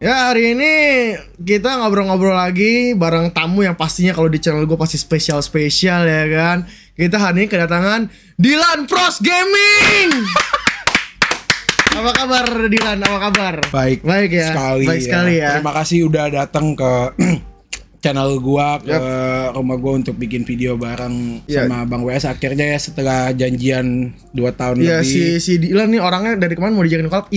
Ya, hari ini kita ngobrol-ngobrol lagi bareng tamu yang pastinya kalau di channel gue pasti spesial-spesial ya kan. Kita hari ini kedatangan Dilan Pros Gaming. Apa kabar Dilan? Apa kabar? Baik ya. Baik sekali ya. Terima kasih udah datang ke channel gua, ke rumah gua untuk bikin video bareng sama Bang WS. Akhirnya ya setelah janjian 2 tahun lebih. Iya, si Dilan nih orangnya dari kemarin mau dijakin collab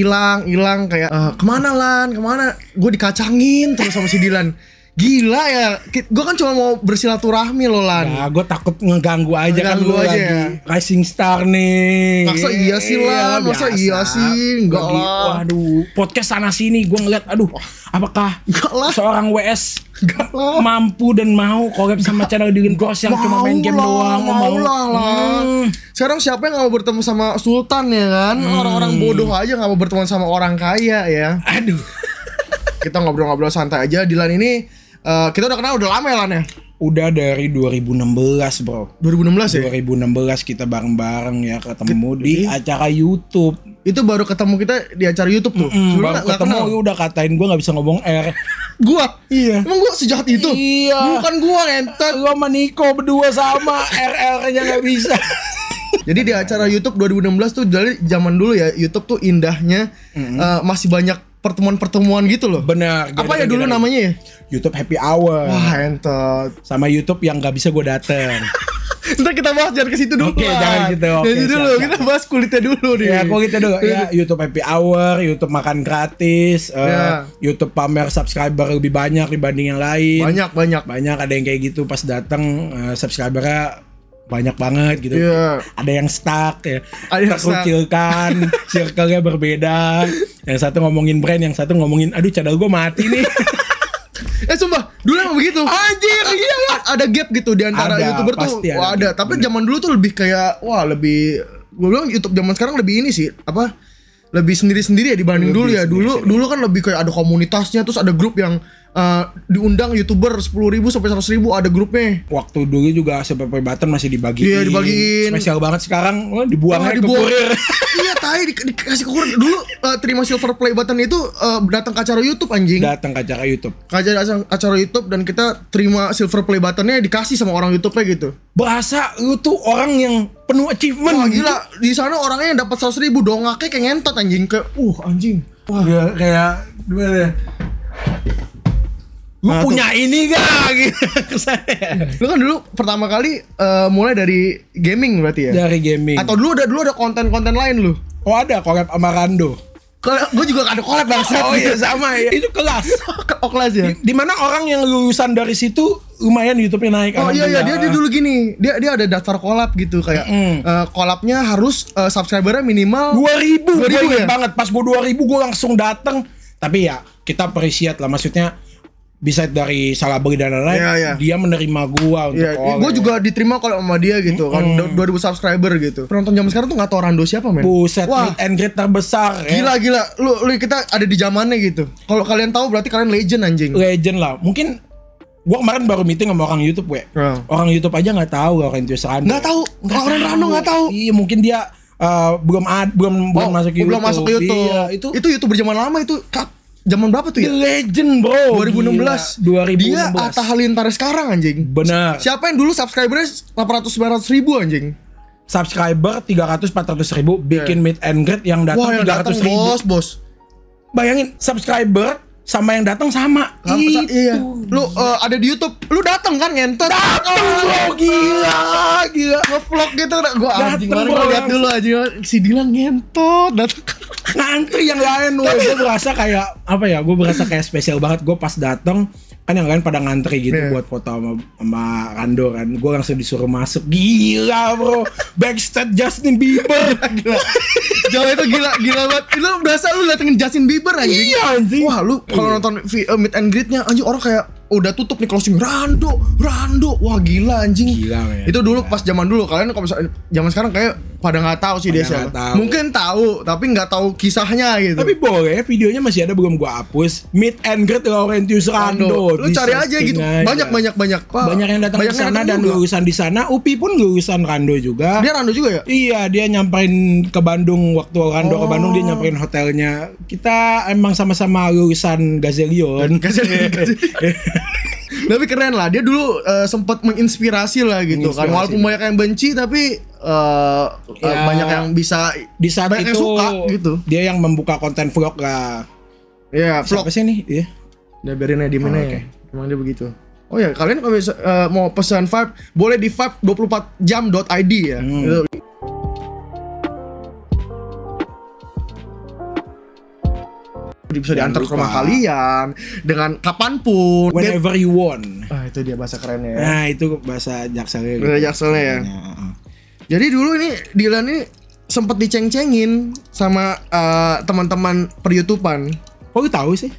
hilang kayak kemana Lan? Kemana? Gue dikacangin terus sama si Dilan. Gila ya, gue kan cuma mau bersilaturahmi loh Lan. Ya, gue takut ngeganggu aja kan lu aja lagi ya. Rising Star nih. Masa iya sih Lan, masa iya sih, enggak lah. Waduh, podcast sana sini gue ngeliat, aduh, apakah seorang WS mampu dan mau collab sama channel Dilan Pros yang cuma main game doang? Mau lah. Sekarang siapa yang gak mau bertemu sama Sultan ya kan? Orang-orang bodoh aja gak mau berteman sama orang kaya ya. Aduh. Kita ngobrol-ngobrol santai aja. Dilan ini kita udah kenal udah lama ya Lan ya? Udah dari 2016 bro. 2016 ya? 2016 kita bareng-bareng ya ketemu di acara YouTube. Itu baru ketemu kita di acara YouTube tuh? Baru ketemu udah katain gue gak bisa ngomong R. Gua? Iya. Emang gua sejahat itu? Iya. Bukan gua ngentot. Gua sama Niko berdua sama RR-nya gak bisa. Jadi di acara YouTube 2016 tuh dari zaman dulu ya YouTube tuh indahnya masih banyak pertemuan-pertemuan gitu loh. Benar. Apa ya dulu namanya ya? YouTube Happy Hour. Wah entot. Sama YouTube yang gak bisa gue dateng. Ntar kita bahas jangan ke situ dulu. Oke, jangan gitu. Jadi dulu siap. Kita bahas kulitnya dulu nih. Ya kulitnya dulu. Ya YouTube Happy Hour, YouTube makan gratis, YouTube pamer subscriber lebih banyak dibanding yang lain. Banyak. Ada yang kayak gitu pas datang subscribernya banyak banget gitu. Ada yang stuck ya. Terkucilkan, circle-nya berbeda. Yang satu ngomongin brand, yang satu ngomongin aduh channel gue mati nih. Sumpah, dulu emang begitu. Anjir, iya. Ada gap gitu di antara YouTuber tuh. Wah, ada. Tapi zaman dulu tuh lebih kayak lebih gue bilang YouTube zaman sekarang lebih ini sih, lebih sendiri-sendiri ya dibanding dulu ya. Dulu kan lebih kayak ada komunitasnya, terus ada grup yang diundang YouTuber 10.000 sampai 100.000 ada grupnya. Waktu dulu juga SPP Button masih dibagiin. Iya, dibagiin. Spesial banget sekarang dibuang aja ke kurir. Iya, dikasih ke kurir. Dulu terima silver play button itu datang ke acara YouTube anjing. Datang ke acara YouTube. Acara YouTube dan kita terima silver play buttonnya dikasih sama orang YouTube-nya gitu. Bahasa lu tuh orang yang penuh achievement. Wah gila, di sana orangnya yang dapat 100.000 dongaknya kayak ngentot anjing ke anjing. Wah, kayak gimana ya? Lu punya ini gak? Gitu. Lu kan dulu pertama kali mulai dari gaming berarti ya? Dari gaming. Atau dulu ada konten-konten lain lu? Oh ada, collab sama Rando. Gue juga ada collab bangsat. Oh iya sama ya. Itu kelas. Kelas ya? Dimana orang yang lulusan dari situ lumayan YouTube-nya naik. Oh iya dia dulu gini. Dia ada daftar collab gitu kayak collabnya harus subscribernya minimal 2.000 ya? Banget. Pas gue 2.000 gue langsung dateng. Tapi ya kita appreciate lah, maksudnya bisa dari salah beli dan lain-lain, dia menerima gua untuk gua juga diterima kalau sama dia gitu kan, 2.000 subscriber gitu. Penonton zaman sekarang tuh nggak tahu Rando siapa men. Buset, meet and greet terbesar. Gila. Lu kita ada di zamannya gitu. Kalau kalian tahu berarti kalian legend anjing. Legend lah. Mungkin gua kemarin baru meeting sama orang YouTube orang YouTube aja nggak tahu orang itu Rando. Nggak tahu. Orang Rando nggak tahu. Iya mungkin dia belum masuk YouTube. Belum masuk ke YouTube. Iya, itu YouTuber zaman lama itu. Zaman berapa tuh ya? Legend bro. 2016. Dia Atta Halilintar sekarang anjing. Benar. Siapa yang dulu subscribernya 800-900 ribu anjing? Subscriber 300-400 ribu, bikin meet and greet yang datang 300 ribu. Bos. Bayangin subscriber sama yang datang sama. Iya. Lu ada di YouTube, lu datang kan ngentot. Datang bro, gila. Nge-vlog gitu. Gua anjing banget lihat dulu aja si Dilan ngentot datang. Ngantri yang lain gue berasa kayak apa ya? Gue berasa kayak spesial banget. Gue pas datang kan yang lain pada ngantri gitu buat foto sama Rando kan. Gue langsung disuruh masuk. Gila bro. Backstage Justin Bieber. Gila. Jawa itu gila banget. Lu berasa lu datengin Justin Bieber anjing. Iya anjing. Wah lu kalau nonton meet and greet-nya anjing orang kayak udah tutup nih closing, Rando, wah gila anjing. Gila, men. Itu dulu pas zaman dulu. Kalian kalau misalnya zaman sekarang kayak pada nggak tahu sih dia siapa. Mungkin tahu, tapi nggak tahu kisahnya gitu. Tapi boleh, videonya masih ada, belum gua hapus. Meet and greet Laurentius Rando. Lu cari aja gitu. Banyak. Banyak yang datang ke sana dan lulusan di sana. Upi pun lulusan Rando juga. Dia Rando juga ya? Iya, dia nyamperin ke Bandung waktu Rando ke Bandung, dia nyamperin hotelnya. Kita emang sama-sama lulusan Gazelion. Tapi keren lah, dia dulu sempat menginspirasi lah gitu kan. Walaupun banyak yang benci tapi banyak yang bisa di saat banyak itu yang suka gitu. Dia yang membuka konten vlog lah. Iya, vlog. Siapa sih nih? Iya. Udah biarin aja di mana ya. Emang dia begitu. Oh ya, kalian kalau mau pesan Vibe boleh di vibe24jam.id ya. Gitu. Bisa diantar ke rumah kalian dengan kapanpun, whenever you want. Itu dia bahasa kerennya ya. Nah, itu bahasa jakselnya. Bahasa jakselnya ya. Jadi dulu ini Dilan ini sempat diceng-cengin sama teman-teman per-YouTubean. Kok lu tahu sih?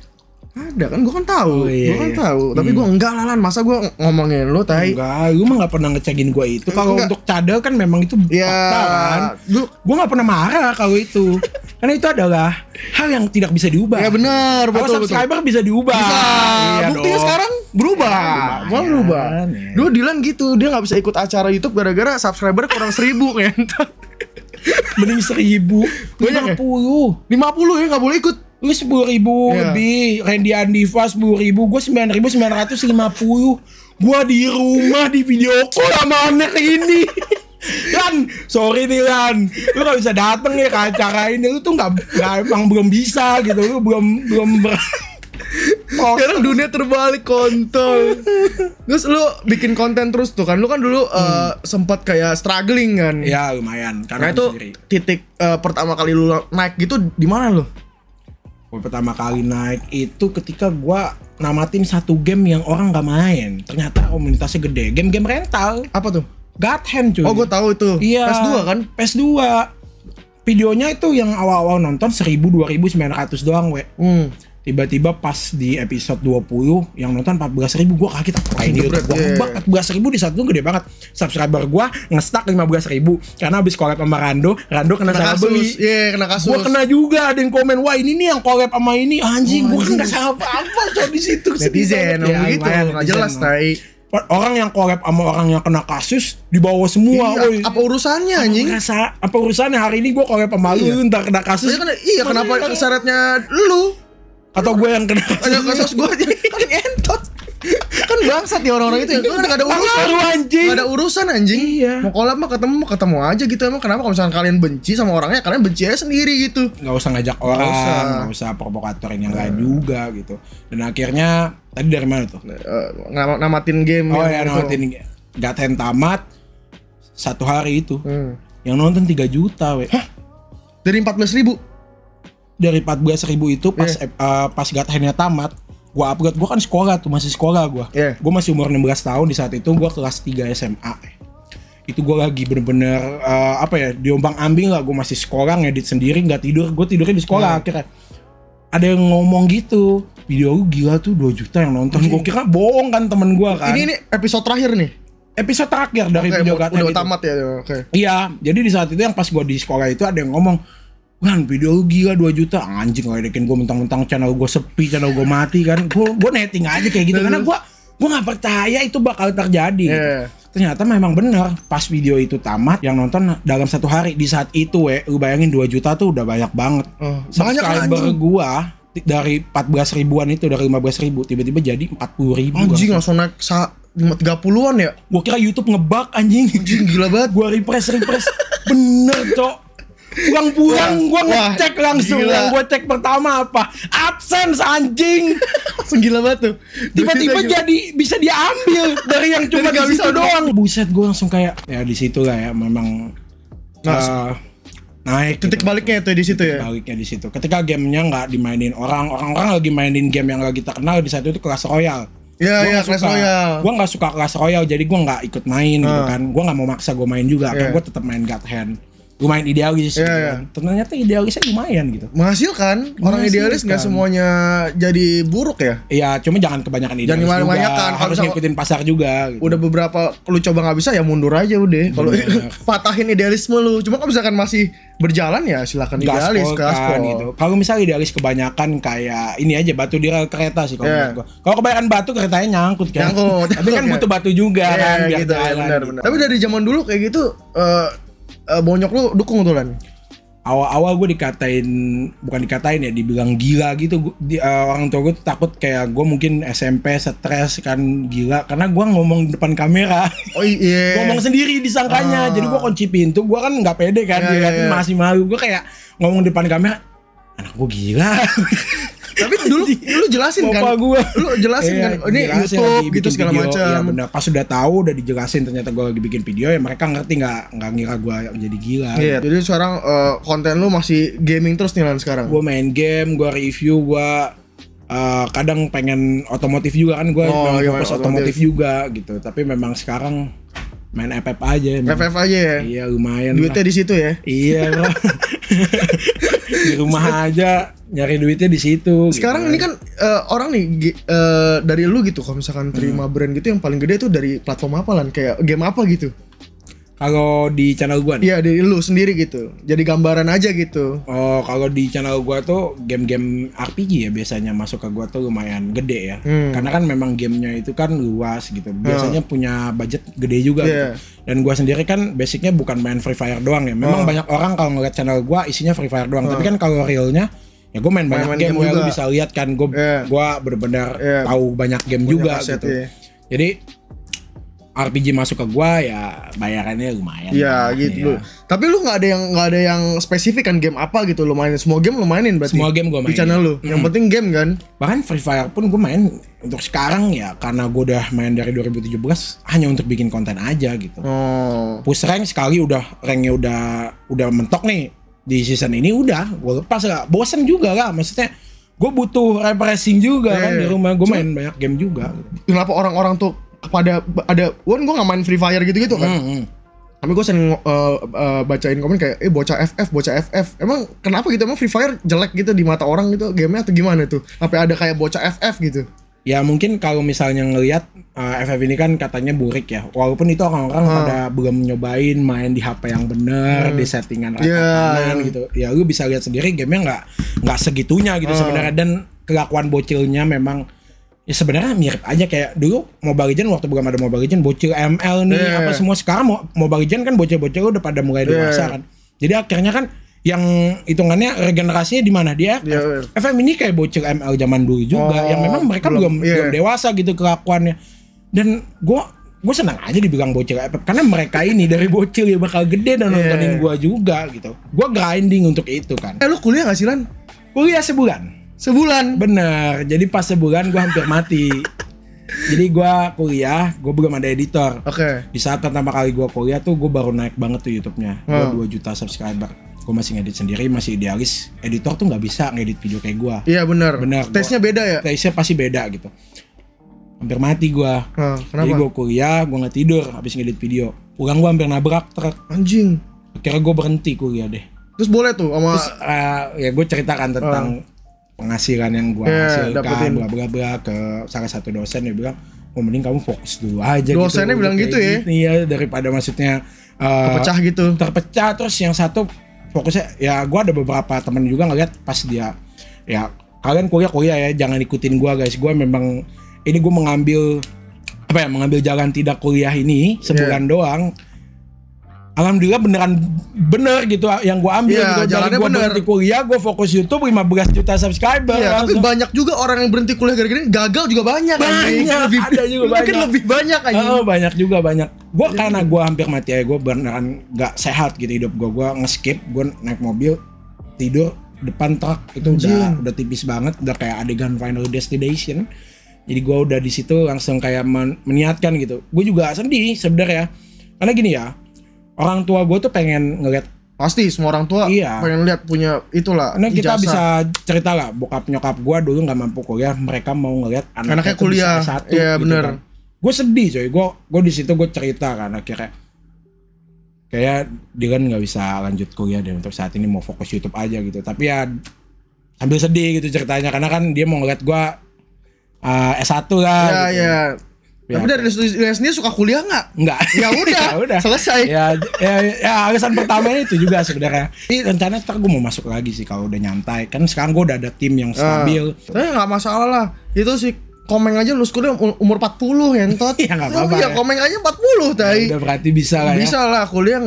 Ada kan, gue kan tahu, tapi gue enggak lah, masa gue ngomongin lo, tai. Enggak, gue mah nggak pernah ngecengin gue itu. Kalau untuk cadel kan memang itu fakta kan. Gue nggak pernah marah kalau itu, karena itu adalah hal yang tidak bisa diubah. Ya benar, betul. Subscriber bisa diubah. Bisa. Iya, buktinya sekarang berubah. Dulu Dilan gitu, dia nggak bisa ikut acara YouTube gara-gara subscriber kurang 1.000 ngentot. Mending 1.000, 50 ya nggak boleh ikut. Lu 10.000 lebih, Randy Andiva 10.000, gue 9.950. Gue di rumah di video call sama anak ini. Lan, sorry nih Lan, lu gak bisa dateng ya ke acara ini. Lu tuh gak emang belum bisa gitu. Lu belum sekarang dunia terbalik, kontol. Terus lu bikin konten terus tuh kan. Lu kan dulu sempat kayak struggling kan. Ya lumayan. Karena itu sendiri. Titik pertama kali lu naik gitu di mana lu? Pertama kali naik itu ketika gua namatin satu game yang orang gak main. Ternyata komunitasnya gede. Game-game rental. Apa tuh? God Hand cuy. Oh gue tahu itu. Iya. PS2 kan? PS2. Videonya itu yang awal-awal nonton 1.000-2.900 doang we. Tiba-tiba pas di episode 20 yang nonton 14.000, gue kaget. Wah ini YouTube gue ngebak 14.000 di saat itu gede banget. Subscriber gue nge-stuck 15.000 karena abis collab sama Rando kena salah beli. Iya, kena kasus. Gue kena juga, ada yang komen, wah ini nih yang collab sama ini. Anjing, gue kan gak salah apa-apa coy di situ. Netizen begitu, gak jelas tai. Orang yang collab sama orang yang kena kasus dibawa semua. Iya, apa urusannya anjing? Apa urusannya hari ini gue collab sama lu, ntar kena kasus. Iya, kenapa keseretnya lu? Atau gue yang kena kasus gue aja kan entot. Kan bangsat ya orang-orang itu ya. Kan gak ada urusan. Anjing. Gak ada urusan anjing. Iya. Mau collab mah ketemu aja gitu. Emang kenapa kalau misalkan kalian benci sama orangnya, kalian benci aja sendiri gitu. Gak usah ngajak orang, gak usah provokatorin yang lain juga gitu. Dan akhirnya tadi dari mana tuh? Namatin game. Oh ya, namatin God Hand tamat. Satu hari itu yang nonton 3 juta we. Hah? Dari 14.000? Dari 14.000 itu pas God Hand-nya tamat, gua upload. Gua kan sekolah tuh, masih sekolah gua. Gua masih umur 16 tahun di saat itu, gua kelas 3 SMA. Itu gua lagi bener-bener diombang-ambing lah. Gua masih sekolah, ngedit sendiri, nggak tidur. Gua tidurnya di sekolah akhirnya. Ada yang ngomong gitu, video lu gila tuh 2 juta yang nonton. Gua kira bohong kan temen gua kan. Ini episode terakhir nih. Episode terakhir dari video God Hand udah tamat ya. Iya, jadi di saat itu yang pas gua di sekolah itu ada yang ngomong, "Wan, video lu gila 2 juta. Anjing, ngeledekin gue mentang-mentang channel gue sepi, channel gue mati kan. Gue netting aja kayak gitu karena gue gak percaya itu bakal terjadi. Ternyata memang bener. Pas video itu tamat, yang nonton dalam 1 hari di saat itu lu bayangin 2 juta tuh udah banyak banget. Subscriber gue dari 14 ribuan itu, dari 15.000 tiba-tiba jadi 40.000. Anjing, langsung naik 30-an ya. Gue kira YouTube ngebug anjing. Gila banget. Gue refresh. Bener cok. Pulang gue ngecek langsung. Yang gue cek pertama apa? AdSense anjing. Gila banget tuh. Tiba-tiba jadi bisa diambil dari yang cuma di situ doang. Buset, gue langsung kayak ya di situ lah ya memang naik. Titik gitu. Baliknya itu di situ ya. Baliknya di situ. Ketika gamenya nggak dimainin orang lagi mainin game yang lagi terkenal di saat itu Clash Royale. Iya, Clash Royale. Gue nggak suka Clash Royale, jadi gue nggak ikut main gitu kan. Gue nggak mau maksa gue main juga. Kan gue tetap main God Hand. lumayan idealis gitu kan. Ternyata idealisnya lumayan gitu. Menghasilkan. Orang idealis nggak semuanya jadi buruk ya? Iya, cuma jangan kebanyakan idealis juga. Harus ngikutin pasar juga gitu. Udah beberapa lu coba nggak bisa ya mundur aja udah. Kalau patahin idealisme lu. Cuma kalau misalkan masih berjalan ya silakan idealis gaspol gitu. Kalau misalnya idealis kebanyakan kayak ini aja batu di rel kereta sih kalau menurut gua. Kalau kebanyakan batu keretanya nyangkut kan. Tapi kan butuh batu juga kan biar gitu, jalan. Benar. Tapi dari zaman dulu kayak gitu bonyok lu dukung tuh Lan? Awal-awal gue dibilang gila gitu. Orang tua gue tuh takut kayak gue mungkin SMP stres kan gila karena gue ngomong di depan kamera. Oh iya. Ngomong sendiri disangkanya. Jadi gue kunci pintu, gue kan nggak pede kan, masih malu. Gue kayak ngomong di depan kamera, anak gue gila. Tapi dulu lu jelasin kan? Lu jelasin kan? Ini YouTube gitu segala macam. Iya benar. Pas udah tahu, udah dijelasin ternyata gue lagi bikin video ya mereka ngerti nggak ngira gue jadi gila. Iya. Jadi sekarang konten lu masih gaming terus nih Lan sekarang? Gue main game, gue review, gue kadang pengen otomotif juga kan gue fokus otomotif juga gitu. Tapi memang sekarang main FF aja. FF aja ya? Iya lumayan. Duitnya di situ ya? Iya bro. Di rumah aja nyari duitnya di situ. Sekarang gitu. Ini kan orang nih dari lu gitu kalau misalkan terima brand gitu yang paling gede tuh dari platform apa Lan? Kayak game apa gitu? Kalau di channel gua nih? Iya dari lu sendiri gitu. Jadi gambaran aja gitu. Oh kalau di channel gua tuh game-game RPG ya biasanya masuk ke gua tuh lumayan gede ya. Karena kan memang gamenya itu kan luas gitu. Biasanya punya budget gede juga gitu. Dan gua sendiri kan basicnya bukan main Free Fire doang ya. Memang banyak orang kalau ngeliat channel gua isinya Free Fire doang. Tapi kan kalau realnya ya gue main banyak game ya, lu bisa lihat kan gue benar-benar tahu banyak game juga gitu. Jadi RPG masuk ke gua ya bayarannya lumayan. Iya gitu. Ya. Tapi lu nggak ada yang spesifik kan game apa gitu lu mainin? Semua game lu mainin berarti. Semua game gua mainin. Di channel lu. Yang penting game kan. Bahkan Free Fire pun gua main untuk sekarang ya karena gua udah main dari 2017 hanya untuk bikin konten aja gitu. Push rank sekali ranknya udah mentok nih di season ini udah gua lepas lah. Bosen juga lah maksudnya. Gue butuh refreshing juga kan di rumah. Gue main banyak game juga. Kenapa orang-orang tuh kepada ada gue nggak main Free Fire gitu kan tapi gue sering bacain komen kayak bocah FF emang kenapa gitu, emang Free Fire jelek gitu di mata orang gitu gamenya atau gimana tuh sampai ada kayak bocah FF gitu ya? Mungkin kalau misalnya ngelihat FF ini kan katanya burik ya, walaupun itu orang-orang pada belum nyobain main di HP yang bener di settingan rata gitu ya, lu bisa lihat sendiri gamenya nggak segitunya gitu sebenarnya. Dan kelakuan bocilnya memang ya sebenarnya mirip aja kayak dulu Mobile Legends waktu belum ada Mobile Legends bocil ML nih apa semua. Sekarang Mobile Legends kan bocil-bocil udah pada mulai dewasa kan. Jadi akhirnya kan yang hitungannya regenerasinya di mana dia FM ini kayak bocil ML zaman dulu juga yang memang mereka belum dewasa gitu kelakuannya. Dan gue senang aja dibilang bocil FF karena mereka ini dari bocil ya bakal gede dan nontonin gue juga gitu. Gue grinding untuk itu kan. Lu kuliah gak sih Lan? Kuliah sebulan. Bener. Jadi pas sebulan gue hampir mati. Jadi gue kuliah, gue belum ada editor. Di saat pertama kali gue kuliah tuh gue baru naik banget tuh YouTube-nya. Gue 2 juta subscriber. Gue masih ngedit sendiri, masih idealis. Editor tuh nggak bisa ngedit video kayak gue. Iya benar. Taste-nya beda ya? Taste-nya pasti beda gitu. Hampir mati gue. Jadi gue kuliah, gue nggak tidur habis ngedit video. Pulang gue hampir nabrak truk. Anjing. Akhirnya gue berhenti kuliah deh. Terus boleh tuh sama? Terus ya gue ceritakan tentang penghasilan yang gue hasilkan bla ke salah satu dosen. Dia bilang mending kamu fokus dulu aja. Dosennya gitu, bilang gitu ya? Iya daripada maksudnya terpecah. Terus yang satu fokusnya ya gue ada beberapa teman juga ngeliat pas dia ya kalian kuliah ya jangan ikutin gue guys. Gue memang ini gue mengambil jalan tidak kuliah ini sebulan doang. Alhamdulillah bener gitu yang gue ambil gitu. Dari gue berhenti kuliah, gue fokus YouTube 15 juta subscriber. Tapi banyak juga orang yang berhenti kuliah gara-gara gagal juga banyak. Ada juga banyak. Mungkin lebih banyak aja. Banyak juga. Gue karena gue hampir mati aja, gue beneran gak sehat gitu hidup gue. Gue nge-skip, gue naik mobil tidur depan truk itu udah tipis banget, udah kayak adegan Final Destination. Jadi gue udah di situ langsung kayak meniatkan gitu. Gue juga sedih sebenarnya karena gini ya. Orang tua gue tuh pengen ngeliat. Pasti semua orang tua pengen lihat punya itulah. Karena kita bisa cerita lah, bokap nyokap gue dulu nggak mampu kuliah, mereka mau ngeliat anaknya kuliah. Iya gitu bener. Kan. Gue sedih coy, gue di situ gue cerita kan akhirnya. kayak dia kan nggak bisa lanjut kuliah dan untuk saat ini mau fokus YouTube aja gitu. Tapi ya sambil sedih gitu ceritanya karena kan dia mau ngeliat gue S1 lah. Iya gitu. iya. Tapi dari sendiri suka kuliah nggak? Nggak. Ya udah. Selesai. Ya alasan pertamanya itu juga sebenarnya. Ini rencana ntar gue mau masuk lagi sih kalau udah nyantai. Kan sekarang gue udah ada tim yang stabil. Tapi nggak masalah lah. Itu sih Komeng aja lu kuliah umur 40 entot. Iya nggak apa-apa. Iya Komeng aja 40 tai. Udah berarti bisa lah ya. Bisa lah kuliah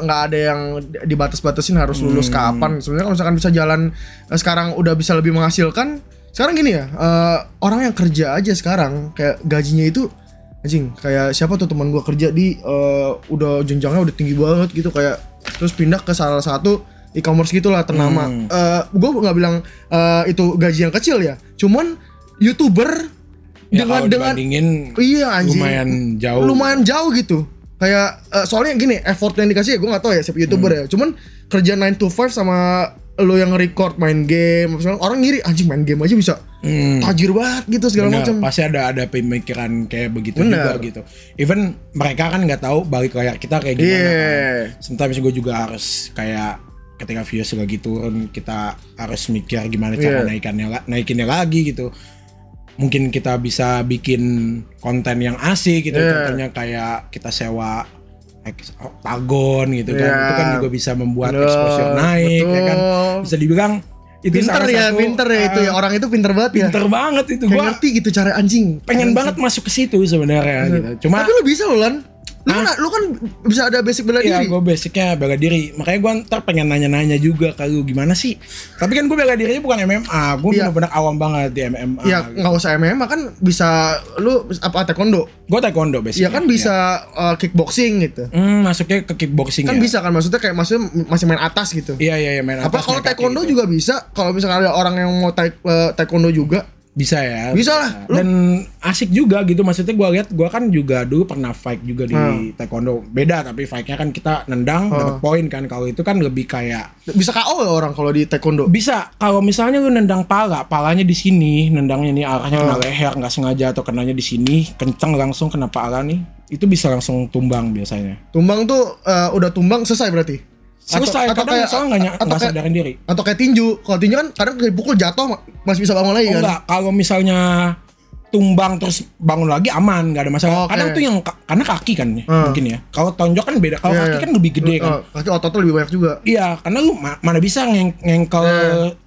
nggak ada yang dibatas-batasin harus lulus kapan. Sebenarnya kalau misalkan bisa jalan sekarang udah bisa lebih menghasilkan. Sekarang gini ya, orang yang kerja aja sekarang kayak gajinya itu anjing kayak siapa tuh teman gua kerja di udah jenjangnya udah tinggi banget gitu kayak terus pindah ke salah satu e-commerce gitulah ternama. Gua nggak bilang itu gaji yang kecil ya, cuman YouTuber ya, dengan iya anjing lumayan jauh gitu kayak soalnya gini effort yang dikasih ya gue nggak tahu ya siapa YouTuber ya cuman kerja 9 to 5 sama lo yang record main game misalnya orang ngiri anjing main game aja bisa tajir banget gitu segala macam pasti ada pemikiran kayak begitu juga gitu even mereka kan nggak tahu balik layar kita kayak gimana kan. Sometimes gue juga harus kayak ketika views lagi turun kita harus mikir gimana cara naikinnya lagi gitu. Mungkin kita bisa bikin konten yang asik gitu contohnya kayak kita sewa Octagon gitu kan itu kan juga bisa membuat exposure naik ya kan bisa dibilang itu pinter ya itu ya orang itu pinter banget pinter banget itu gue ngerti gitu cara anjing pengen banget masuk ke situ sebenarnya gitu cuma tapi lu bisa loh Lan lu kan bisa ada basic bela diri. Iya, gue basicnya bela diri. Makanya gue ntar pengen nanya-nanya juga ke lu gimana sih. Tapi kan gue bela dirinya bukan MMA. Gue benar-benar awam banget di MMA. Iya, nggak usah MMA kan bisa lu apa taekwondo? Gue taekwondo basicnya. Iya kan bisa kickboxing gitu. Masuknya ke kickboxing kan bisa kan maksudnya kayak masih main atas gitu. Iya main atas. Apa kalau taekwondo gitu. Juga bisa? Kalau misalnya ada orang yang mau taekwondo juga bisa ya. Bisa lah. Dan asik juga gitu. Maksudnya gue lihat gue kan juga dulu pernah fight juga di taekwondo. Beda tapi fightnya kan kita nendang dapat poin kan. Kalau itu kan lebih kayak bisa KO ya orang kalau di taekwondo. Bisa. Kalau misalnya lu nendang palanya di sini, nendangnya nih arahnya kena leher nggak sengaja atau kenanya di sini, kencang langsung kena pala nih. Itu bisa langsung tumbang biasanya. Tumbang tuh udah tumbang selesai berarti. Selesai, kadang misalnya nggak sadarin diri. Atau kayak tinju. Kalau tinju kan kadang dipukul jatuh masih bisa bangun lagi kan? Enggak, kalau misalnya tumbang terus bangun lagi aman, nggak ada masalah. Kadang tuh yang karena kaki kan mungkin ya. Kalau tonjok kan beda, kalau kaki kan lebih gede kan. Kaki ototnya lebih banyak juga. Iya, karena lu mana bisa ngengkel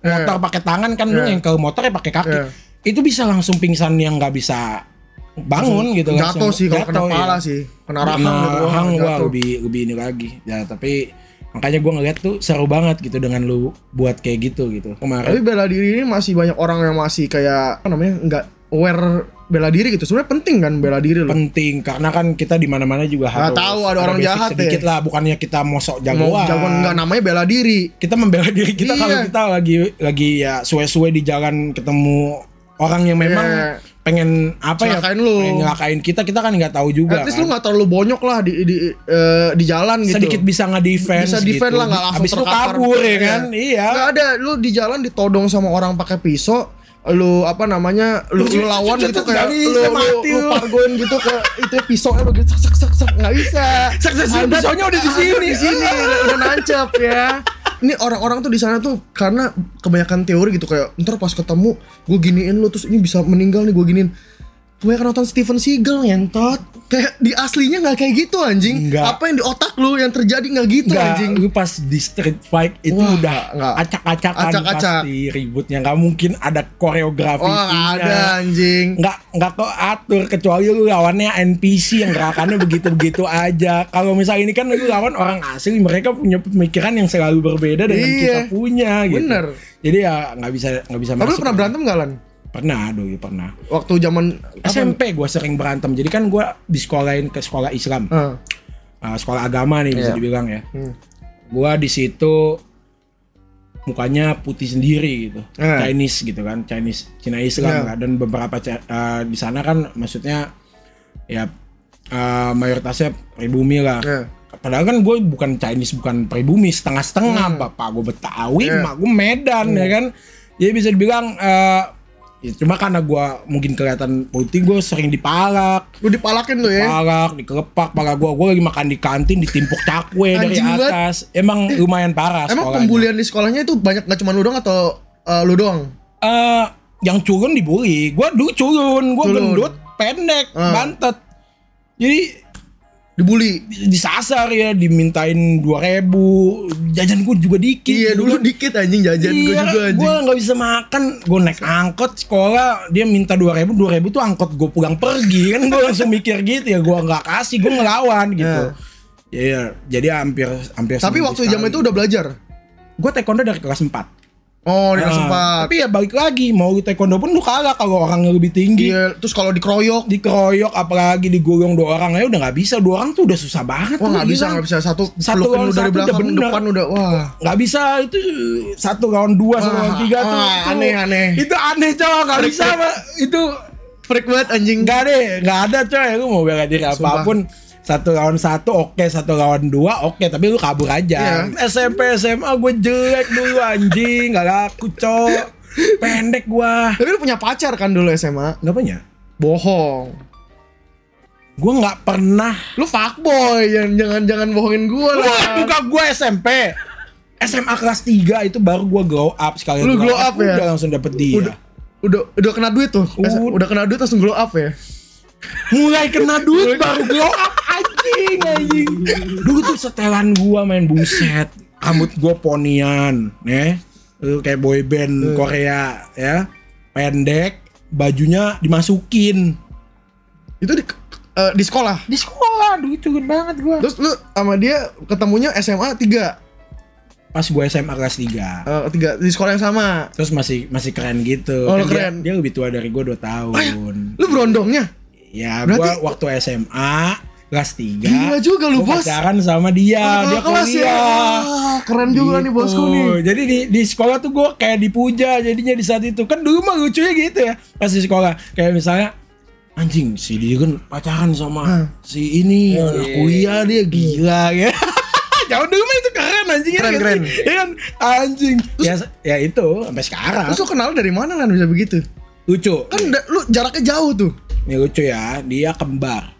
motor pakai tangan kan, lu ngengkel motornya pakai kaki. Itu bisa langsung pingsan yang nggak bisa bangun gitu. Jatuh sih kalau kena pala sih. Kena rahang wah lebih ini lagi. Ya tapi makanya gue ngeliat tuh seru banget gitu dengan lu buat kayak gitu kemarin. Tapi bela diri ini masih banyak orang yang masih kayak apa namanya nggak aware bela diri gitu. Sebenarnya penting kan bela diri loh. Penting karena kan kita di mana-mana juga harus tahu ada orang jahat sedikit lah, bukannya kita mau sok jagoan. Enggak namanya bela diri. Kita membela diri kita kalau kita lagi ya suwe-suwe di jalan ketemu orang yang memang pengen apa celakain ya lu. Pengen nyelakain kita kan nggak tahu juga. At least lu nggak terlalu bonyok lah di jalan gitu. Sedikit bisa nge-defense. Bisa defend gitu. lah nggak langsung terkapar. Kabur ya kan. Iya. Nggak ada lu di jalan ditodong sama orang pakai pisau. Lu apa namanya lu lawan gitu kayak lu pargoin gitu ke itu pisaunya begitu sak nggak bisa. Pisaunya udah di sini udah nancep ya. Ini orang-orang tuh di sana tuh karena kebanyakan teori gitu kayak ntar pas ketemu gue giniin lu terus ini bisa meninggal nih gue giniin. Kebanyakan nonton Steven Seagal ngentot. Kayak di aslinya nggak kayak gitu anjing. Enggak. Apa yang di otak lu yang terjadi nggak gitu anjing. Lu pas di street fight itu udah acak-acakan pasti ributnya. Nggak mungkin ada koreografi. Ada anjing. Nggak kok atur kecuali lu lawannya NPC yang gerakannya begitu-begitu aja. Kalau misalnya ini kan lu lawan orang asli, mereka punya pemikiran yang selalu berbeda dengan kita punya gitu. Bener. Jadi ya nggak bisa masuk. Tapi lu pernah berantem nggak Lan? Pernah. Waktu zaman SMP gue sering berantem. Jadi kan gue disekolahin ke sekolah Islam, sekolah agama nih bisa dibilang ya. Gue di situ mukanya putih sendiri gitu, Chinese gitu kan, Cina Islam kan. Dan beberapa di sana kan maksudnya ya mayoritasnya pribumi lah. Padahal kan gue bukan Chinese, bukan pribumi, setengah-setengah. Bapak gue Betawi, emak gue Medan ya kan. Jadi bisa dibilang Ya, cuma karena gue mungkin kelihatan putih, gue sering dipalak. Lu dipalakin lu ya? Dipalak, dikelepak, pala gue lagi makan di kantin ditimpuk cakwe dari atas. Emang lumayan parah. Emang sekolahnya. Pembulian di sekolahnya itu banyak, gak cuma lu doang atau lu doang? Yang culun dibully. Gue dulu culun, gue gendut, pendek, bantet. Jadi dibully, disasar ya, dimintain 2.000, jajan gue juga dikit. Iya dulu dikit anjing jajan gue juga anjing. Gue nggak bisa makan, gue naik angkot sekolah, dia minta 2.000 tuh angkot gue pulang pergi kan, gue langsung mikir gitu ya, gue nggak kasih, gue ngelawan gitu. Iya, jadi hampir. Tapi waktu zaman itu udah belajar. Gue taekwondo dari kelas 4. Oh, di kelas 4. Tapi ya balik lagi, mau taekwondo pun lu kalah kalau orangnya lebih tinggi. Iya, terus kalau dikeroyok, apalagi digulung 2 orang aja udah nggak bisa. 2 orang tuh udah susah banget. Wah, nggak bisa. Satu lawan lu dari belakang depan udah wah. Nggak bisa itu 1 lawan 2 sama lawan 3 tuh. Aneh. Itu aneh coy, nggak bisa itu freak banget anjing. Nggak ada coy, lu mau bela diri apapun. 1 lawan 1 oke, 1 lawan 2 oke, tapi lu kabur aja. SMP SMA gue jelek dulu anjing, gak laku cok. Pendek gua. Tapi lu punya pacar kan dulu SMA? Gak punya. Bohong. Gue gak pernah. Lu fuckboy, jangan bohongin gue lah. Bukan gue SMP. SMA kelas 3 itu baru gue glow up sekali. Lu glow up ya? Udah langsung dapet dia. Udah kena duit tuh. Udah kena duit langsung glow up ya? Mulai kena duit baru glow up anjing. Dulu tuh setelan gua main buset, rambut gua ponian, kayak boyband Korea ya, pendek, bajunya dimasukin. Itu di sekolah? Di sekolah, dulu culun banget gua. Terus lu sama dia ketemunya SMA 3? Pas gua SMA kelas 3. 3 di sekolah yang sama. Terus masih keren gitu. Oh, keren. Dia lebih tua dari gua 2 tahun. Lu berondongnya? Ya, berarti gua waktu SMA kelas 3. Gila juga lu, Bos. Pacaran sama dia, dia kuliah. Ya. Keren juga gitu. Nih bosku nih. Jadi di sekolah tuh gue kayak dipuja jadinya di saat itu. Kan dulu mah lucunya gitu ya. Pas di sekolah kayak misalnya anjing si dia kan pacaran sama si ini anak kuliah, dia gila ya. Jauh dulu mah itu keren anjing. Keren. Ya kan anjing. Terus, ya itu sampai sekarang. Terus lu kenal dari mana kan bisa begitu? Lucu. Kan lu jaraknya jauh tuh. Ini lucu ya, dia kembar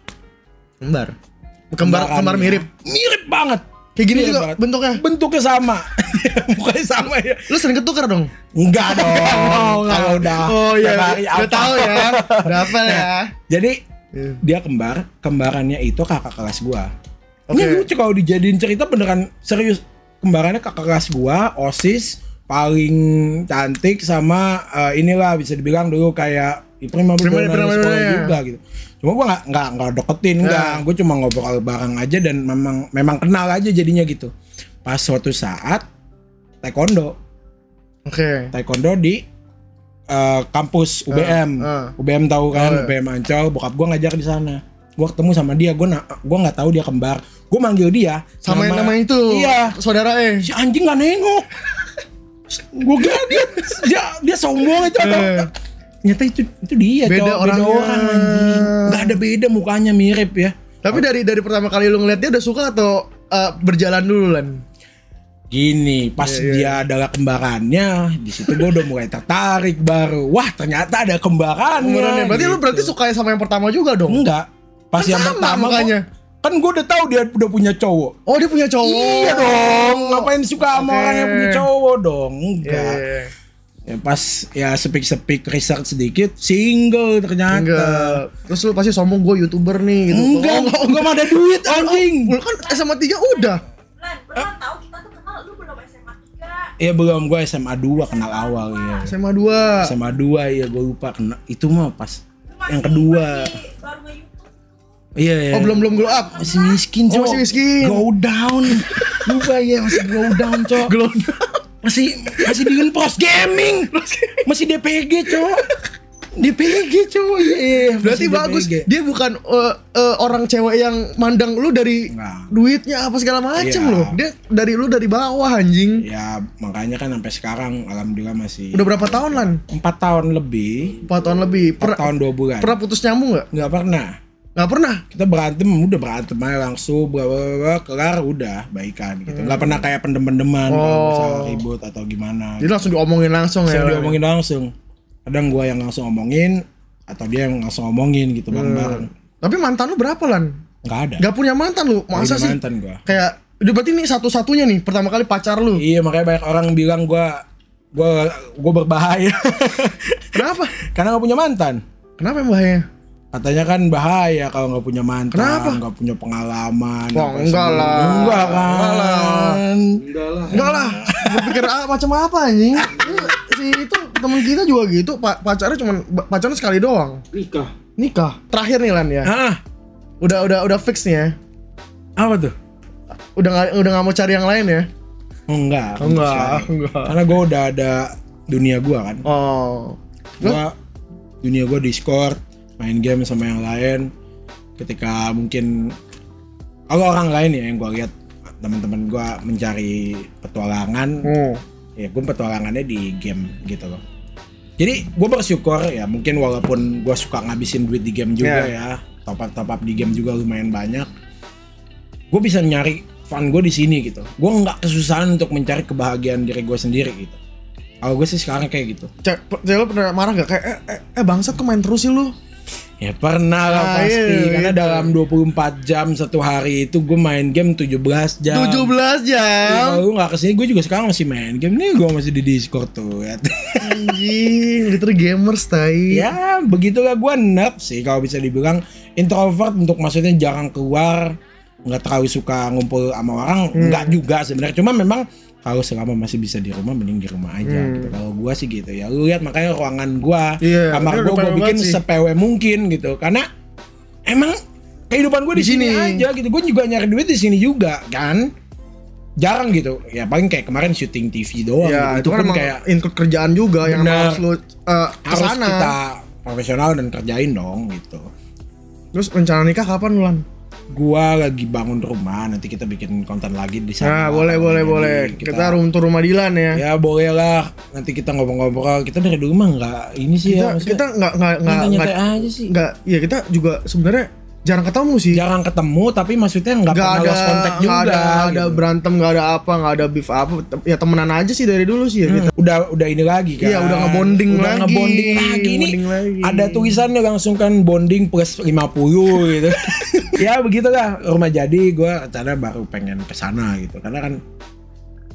mirip banget. Kayak gini juga banget. Bentuknya sama. Mukanya sama ya. Lu sering ketukar dong? Enggak dong. Kalau udah udah tahu ya. Udah hafal ya. Jadi dia kembarannya itu kakak kelas gua. Ini lucu kalau dijadiin cerita beneran serius. Kembarannya kakak kelas gua, OSIS paling cantik sama inilah bisa dibilang dulu kayak prima sekolah juga gitu. Cuma gue nggak deketin, gue cuma ngobrol bareng aja dan memang kenal aja jadinya gitu. Pas suatu saat taekwondo, taekwondo di kampus UBM, UBM tahu kan, UBM Ancol, bokap gue ngajar di sana. Gue ketemu sama dia, gue nggak tahu dia kembar. Gue manggil dia sama yang namanya itu, iya, saudara si anjing nggak nengok. Gue kira dia sombong aja. Ternyata itu dia, beda orang anjing. Gak ada beda, mukanya mirip ya. Tapi dari pertama kali lu ngeliat dia udah suka atau berjalan dulu Lan? Gini, pas dia adalah kembarannya, di situ gue udah mulai tertarik baru. Wah, ternyata ada kembarannya. Berarti gitu. lu suka sama yang pertama juga dong? Enggak. Pas kan yang pertama makanya. Kan gue udah tahu dia udah punya cowok. Oh, dia punya cowok. Iya dong. Ngapain suka sama orang yang punya cowok dong? Enggak. Ya pas ya sepik research sedikit single ternyata. Terus lu pasti sombong gue YouTuber nih gitu. Enggak ada duit anjing. Kan SMA 3 udah. Belum tahu kita tuh kenal lu belum SMA 3. Iya belum, gue SMA 2 kenal awal ya. SMA 2 ya gue lupa kenal. Itu mah pas yang kedua. Baru nge-YouTube. Iya. Oh belum glow up. Masih miskin, Cok. Masih miskin. Go down. Lupa ya masih go down, Cok. Glow down. Masih di Pros Gaming. Masih DPG, Cok. DPG, Cok. Iya. Berarti bagus. Dia bukan orang cewek yang mandang lu dari duitnya apa segala macem loh. Dia dari lu dari bawah anjing. Ya, makanya kan sampai sekarang alhamdulillah masih. Udah berapa tahun Lan? 4 tahun lebih. 4 tahun lebih. 4 tahun 2 bulan. Pernah putus nyambung enggak? Enggak pernah. Nggak pernah. Kita udah berantem aja langsung, kelar udah baikan gitu. Nggak pernah kayak pendem-pendeman kalau misalnya ribut atau gimana. Jadi langsung diomongin langsung ya. Diomongin langsung. Kadang gue yang langsung ngomongin atau dia yang langsung ngomongin gitu bareng-bareng. Tapi mantan lu berapa Lan? Nggak ada. Gak punya mantan lu? Masa sih? Mantan gue. Kayak udah berarti ini satu-satunya nih pertama kali pacar lu. Iya, makanya banyak orang bilang gue berbahaya. Kenapa? Karena gak punya mantan. Kenapa yang bahaya? Katanya kan bahaya kalau nggak punya mantan. Kenapa? Nggak punya pengalaman. Wah, enggak lah. Enggak kan? Enggak lah. Berpikir macam apa anjing? Si itu temen kita juga gitu, pacarnya sekali doang. Nikah. Terakhir nih Lan ya. Udah fix nih ya. Apa tuh? Udah nggak mau cari yang lain ya? Enggak. Karena gue udah ada dunia gue kan. Dunia gue Discord, main game sama yang lain. Ketika mungkin kalau orang lain ya yang gue lihat teman-teman gue mencari petualangan, ya gue petualangannya di game gitu loh. Jadi gue bersyukur ya, mungkin walaupun gue suka ngabisin duit di game juga ya, top up di game juga lumayan banyak. Gue bisa nyari fun gue di sini gitu. Gue nggak kesusahan untuk mencari kebahagiaan diri gue sendiri gitu. Kalau gue sih sekarang kayak gitu. Lo pernah marah gak? Kayak bangsat kok main terus sih lu? Ya pernah lah pasti. Karena dalam 24 jam satu hari itu gue main game 17 jam. 17 jam? Ya, kalau gue gak kesini, gue juga sekarang masih main game. Nih gue masih di Discord tuh. Anjing, literally gamers tai. Ya begitulah, gue nerd sih kalau bisa dibilang. Introvert untuk maksudnya jarang keluar, gak terlalu suka ngumpul sama orang. Enggak juga sebenarnya. Cuma memang kalau selama masih bisa di rumah, mending di rumah aja gitu. Kalau gue sih gitu ya. Lu lihat makanya ruangan gue, kamar gue bikin sepewe mungkin gitu. Karena emang kehidupan gue di sini aja gitu. Gue juga nyari duit di sini juga kan. Jarang gitu. Ya paling kayak kemarin syuting TV doang ya, gitu. Itu kan pun kayak include kerjaan juga yang harus lu harus kita profesional dan kerjain dong gitu. Terus rencana nikah kapan Lan? Gua lagi bangun rumah, nanti kita bikin konten lagi di sana. Nah, boleh. Kita room tour rumah Dilan ya. Ya boleh lah. Nanti kita ngobrol-ngobrol. Kita dari dulu mah nggak ini sih kita nyantai aja sih. Nggak, ya kita juga sebenarnya jarang ketemu sih. Jarang ketemu, tapi maksudnya nggak pernah lost contact juga. Nggak ada berantem, nggak ada apa, nggak ada beef apa. Ya temenan aja sih dari dulu sih ya kita. Udah ini lagi kan. Iya, udah ngebonding lagi. Ini ada tulisannya langsung kan bonding plus 50 gitu. Ya begitulah, rumah jadi gue rencana baru pengen kesana gitu. Karena kan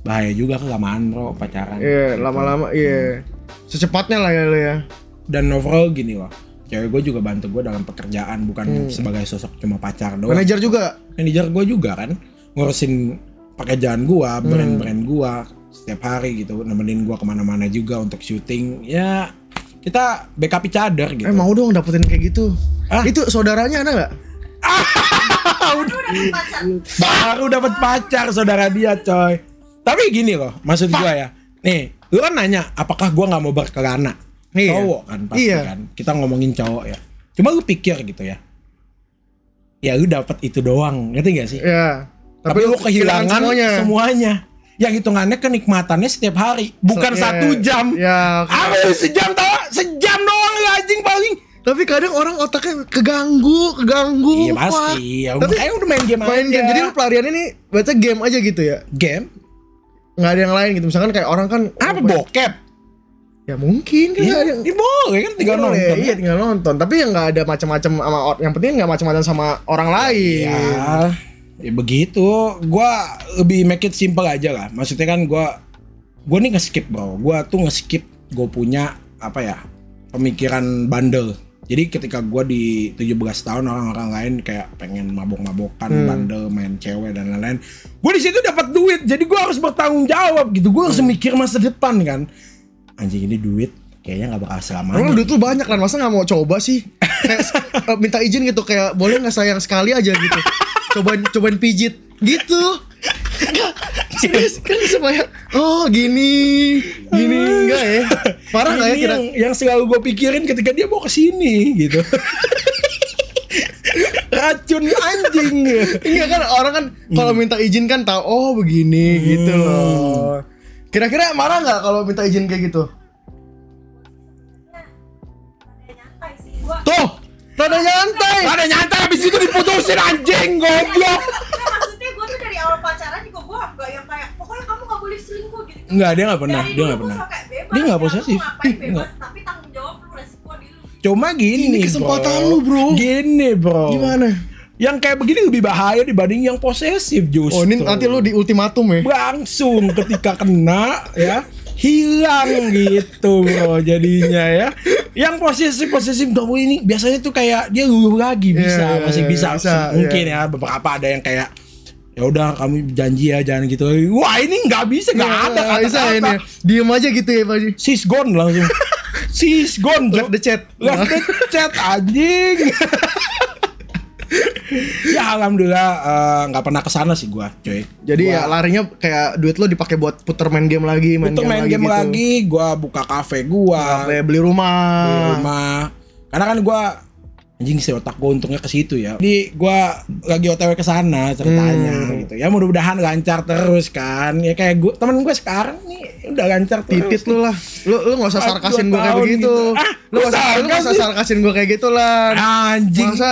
bahaya juga kelamaan bro pacaran. Iya, lama-lama iya. Secepatnya lah ya. Dan overall gini loh. Cewek gue juga bantu gue dalam pekerjaan, bukan sebagai sosok cuma pacar doang. Manajer gue juga kan, ngurusin pekerjaan gue, brand gue setiap hari gitu, nemenin gue kemana-mana juga untuk syuting. Ya kita backup each other gitu. Mau dong dapetin kayak gitu. Itu saudaranya ada nggak? Baru dapat pacar saudara dia coy. Tapi gini loh, maksud gue ya. Nih, lu kan nanya apakah gue nggak mau berkelana? Cowok kan pasti kan. Kita ngomongin cowok ya. Cuma lu pikir gitu ya. Ya lu dapat itu doang, ngerti gak sih? Iya. Tapi lu kehilangan semuanya. Yang hitungannya kenikmatannya setiap hari, bukan 1 jam. Ya. Sejam doang ya anjing paling. Tapi kadang orang otaknya keganggu. Iya pasti. Ya, makanya udah main game aja. Jadi lu pelariannya nih baca game aja gitu ya? Game? Nggak ada yang lain gitu. Misalkan kayak orang kan bokep? Ya mungkin kan ya, boleh kan tinggal nonton. Iya tinggal nonton. Tapi yang nggak ada macam-macam sama yang penting nggak macam-macam sama orang lain. Ya begitu. Gua lebih make it simple aja lah. Maksudnya kan gua nih nge-skip bro. Gua tuh nge-skip. Gue punya pemikiran bandel. Jadi ketika gue di 17 tahun orang-orang lain kayak pengen mabok-mabokan, bandel, main cewek dan lain-lain. Gue di situ dapat duit. Jadi gue harus bertanggung jawab gitu. Gue harus mikir masa depan kan. Anjing ini duit kayaknya gak bakal selamanya. Emang duit tuh banyak kan, masa gak mau coba sih? Kayak minta izin gitu, kayak boleh gak sayang sekali aja gitu. Cobain pijit gitu. Kan supaya gini enggak ya? Parah gak ya kira? Yang selalu gue pikirin ketika dia mau kesini gitu. Racun anjing. Enggak kan, orang kan kalau minta izin kan tahu begini gitu loh. Kira-kira marah nggak kalau minta izin kayak gitu? Tuh, rada nyantai. Habis itu diputusin anjing goblok. Maksudnya gue tuh dari awal pacaran juga gue nggak yang kayak pokoknya kamu nggak boleh selingkuh gitu. Enggak, dia nggak pernah. Dia nggak posesif. Bebas, tapi tanggung jawab Cuma gini, ini kesempatan lu, bro. Gini, bro. Gimana? Yang kayak begini lebih bahaya dibanding yang posesif justru. Oh, ini nanti lu di ultimatum ya? Langsung ketika kena ya hilang gitu bro jadinya ya. Yang posesif gak boleh ini biasanya tuh kayak dia luluh lagi bisa masih bisa mungkin ya beberapa ada yang kayak ya udah kamu janji ya jangan gitu. Wah ini nggak bisa nggak ada kata-kata ini diem aja gitu ya Pak Ji. Sis gone langsung. Sis gone left the chat anjing. Ya alhamdulillah nggak pernah kesana sih gua coy. Jadi ya larinya kayak duit lo dipakai buat puter main game lagi, main game lagi, gua buka kafe gua, beli rumah. Karena kan gua anjing sih otak gua untungnya ke situ ya. Jadi gua lagi OTW ke sana ceritanya gitu. Ya mudah-mudahan lancar terus kan. Ya kayak gua temen gua sekarang nih udah lancar terus. Titit lu lah. Lu enggak usah sarkasin gua kayak begitu. Lu enggak usah sarkasin gua kayak gitu lah. Anjing. Masa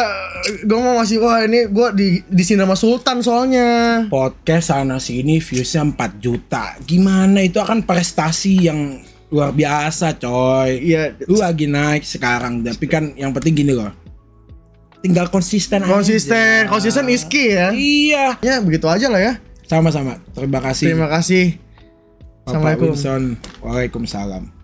gua mau masih wah ini gua di sini sama Sultan soalnya. Podcast sana sini viewsnya 4 juta. Gimana itu akan prestasi yang luar biasa coy. Iya. Lu lagi naik sekarang. Tapi kan yang penting gini loh. Tinggal konsisten is key ya. Iya. Ya begitu aja lah ya. Sama-sama. Terima kasih. Assalamualaikum. Waalaikumsalam.